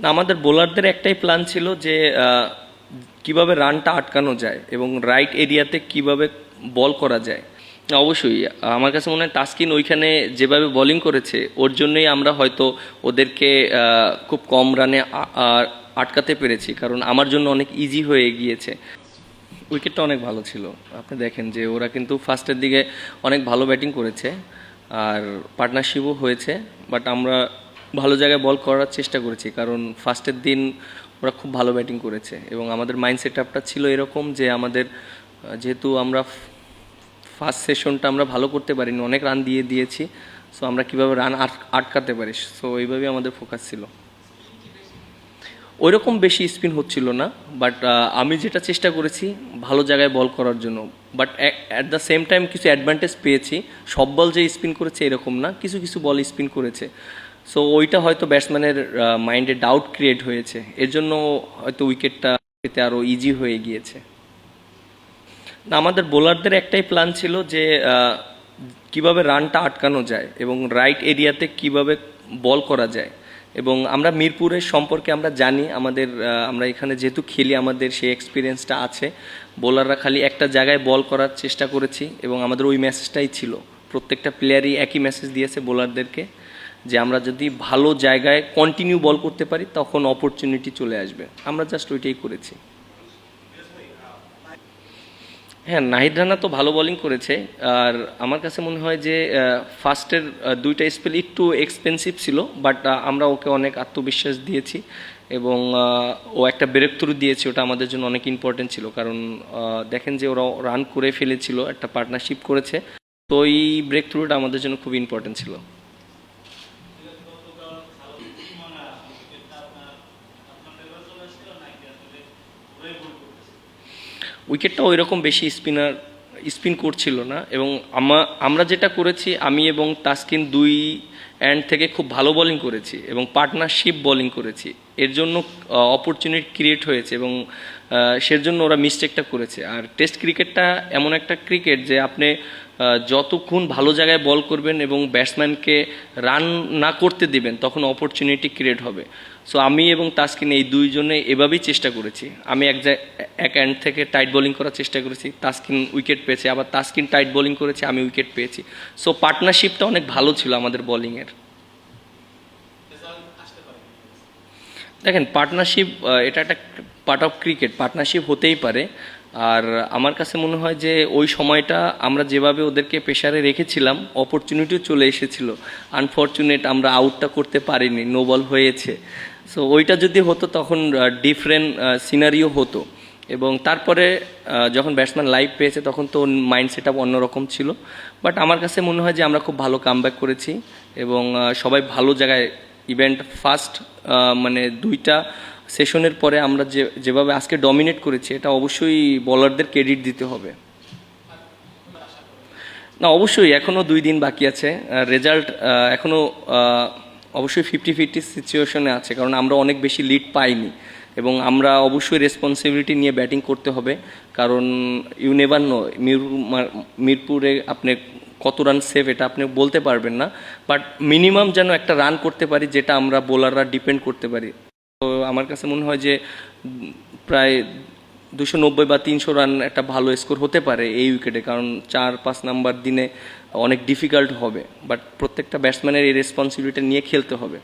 না, আমাদের বোলারদের একটাই প্ল্যান ছিল যে কিভাবে রানটা আটকানো যায় এবং রাইট এরিয়াতে কিভাবে বল করা যায়। অবশ্যই আমার কাছে মনে হয় তাসকিন ওইখানে যেভাবে বোলিং করেছে ওর জন্যই আমরা হয়তো ওদেরকে খুব কম রানে আটকাতে পেরেছি, কারণ আমার জন্য অনেক ইজি হয়ে গিয়েছে। উইকেটটা অনেক ভালো ছিল। আপনি দেখেন যে ওরা কিন্তু ফার্স্টের দিকে অনেক ভালো ব্যাটিং করেছে আর পার্টনারশিপও হয়েছে, বাট আমরা ভালো জায়গায় বল করার চেষ্টা করেছি, কারণ ফার্স্টের দিন ওরা খুব ভালো ব্যাটিং করেছে এবং আমাদের মাইন্ড সেট আপটা ছিল এরকম যে আমাদের যেহেতু আমরা ফার্স্ট সেশনটা আমরা ভালো করতে পারিনি, অনেক রান দিয়েছি, সো আমরা কীভাবে রান আটকাতে পারি, সো এইভাবেই আমাদের ফোকাস ছিল। ওইরকম বেশি স্পিন হচ্ছিল না, বাট আমি যেটা চেষ্টা করেছি ভালো জায়গায় বল করার জন্য, but at the same time কিছু অ্যাডভান্টেজ পেয়েছি। সব বল যে স্পিন করেছে এরকম না, কিছু কিছু বল স্পিন করেছে, সো ওইটা হয়তো ব্যাটসম্যানের মাইন্ডে ডাউট ক্রিয়েট হয়েছে, এর জন্য হয়তো উইকেটটা পেতে আরও ইজি হয়ে গিয়েছে। না, আমাদের বোলারদের একটাই প্ল্যান ছিল যে কিভাবে রানটা আটকানো যায় এবং রাইট এরিয়াতে কিভাবে বল করা যায়। এবং আমরা মিরপুরের সম্পর্কে আমরা জানি, আমরা এখানে যেহেতু খেলি আমাদের সেই এক্সপিরিয়েন্সটা আছে। বোলাররা খালি একটা জায়গায় বল করার চেষ্টা করেছি এবং আমাদের ওই মেসেজটাই ছিল। প্রত্যেকটা প্লেয়ারই একই মেসেজ দিয়েছে বোলারদেরকে যে আমরা যদি ভালো জায়গায় কন্টিনিউ বল করতে পারি তখন অপরচুনিটি চলে আসবে, আমরা জাস্ট ওইটাই করেছি। হ্যাঁ, নাহিদ রানা তো ভালো বোলিং করেছে, আর আমার কাছে মনে হয় যে ফার্স্টের দুইটা স্পেল একটু এক্সপেন্সিভ ছিল, বাট আমরা ওকে অনেক আত্মবিশ্বাস দিয়েছি এবং ও একটা ব্রেক থ্রু দিয়েছে, ওটা আমাদের জন্য অনেক ইম্পর্টেন্ট ছিল, কারণ দেখেন যে ওরা রান করে ফেলেছিল, একটা পার্টনারশিপ করেছে, তো এই ব্রেক থ্রুটা আমাদের জন্য খুব ইম্পর্টেন্ট ছিল। উইকেটটা ওই রকম বেশি স্পিন করছিল না এবং আমরা যেটা করেছি, আমি এবং তাসকিন দুই এন্ড থেকে খুব ভালো বোলিং করেছি এবং পার্টনারশিপ বোলিং করেছি, এর জন্য অপরচুনিটি ক্রিয়েট হয়েছে এবং সেজন্য ওরা মিস্টেকটা করেছে। আর টেস্ট ক্রিকেটটা এমন একটা ক্রিকেট যে আপনি যতক্ষণ ভালো জায়গায় বল করবেন এবং ব্যাটসম্যানকে রান না করতে দিবেন তখন অপরচুনিটি ক্রিয়েট হবে। সো আমি এবং তাসকিন এই দুইজনে এভাবেই চেষ্টা করেছি। আমি এক এন্ড থেকে টাইট বোলিং করার চেষ্টা করেছি, তাসকিন উইকেট পেয়েছে, আবার তাসকিন টাইট বোলিং করেছে, আমি উইকেট পেয়েছি। সো পার্টনারশিপটা অনেক ভালো ছিল আমাদের বোলিংয়ের। দেখেন, পার্টনারশিপ এটা একটা পার্ট অফ ক্রিকেট, পার্টনারশিপ হতেই পারে। আর আমার কাছে মনে হয় যে ওই সময়টা আমরা যেভাবে ওদেরকে প্রেশারে রেখেছিলাম অপরচুনিটিও চলে এসেছিল, আনফর্চুনেট আমরা আউটটা করতে পারিনি, নো বল হয়েছে। সো ওইটা যদি হতো তখন ডিফারেন্ট সিনারিও হতো এবং তারপরে যখন ব্যাটসম্যান লাইভ পেয়েছে তখন তো মাইন্ড সেট আপ অন্যরকম ছিল। বাট আমার কাছে মনে হয় যে আমরা খুব ভালো কামব্যাক করেছি এবং সবাই ভালো জায়গায় ইভেন্ট ফার্স্ট মানে দুইটা সেশনের পরে আমরা যেভাবে আজকে ডমিনেট করেছি এটা অবশ্যই বোলারদের ক্রেডিট দিতে হবে। না, অবশ্যই এখনও 2 দিন বাকি আছে, রেজাল্ট এখনও অবশ্যই 50-50 সিচুয়েশনে আছে, কারণ আমরা অনেক বেশি লিড পাইনি এবং আমরা অবশ্যই রেসপন্সিবিলিটি নিয়ে ব্যাটিং করতে হবে, কারণ ইউ নেভার নো মিরপুরে আপনি কত রান সেভ এটা আপনি বলতে পারবেন না, বাট মিনিমাম যেন একটা রান করতে পারি যেটা আমরা বোলাররা ডিপেন্ড করতে পারি। তো আমার কাছে মনে হয় যে প্রায় 290 বা 300 রান একটা ভালো স্কোর হতে পারে এই উইকেটে, কারণ 4-5 নাম্বার দিনে অনেক ডিফিকাল্ট হবে, বাট প্রত্যেকটা ব্যাটসম্যানের এই রেসপন্সিবিলিটি নিয়ে খেলতে হবে।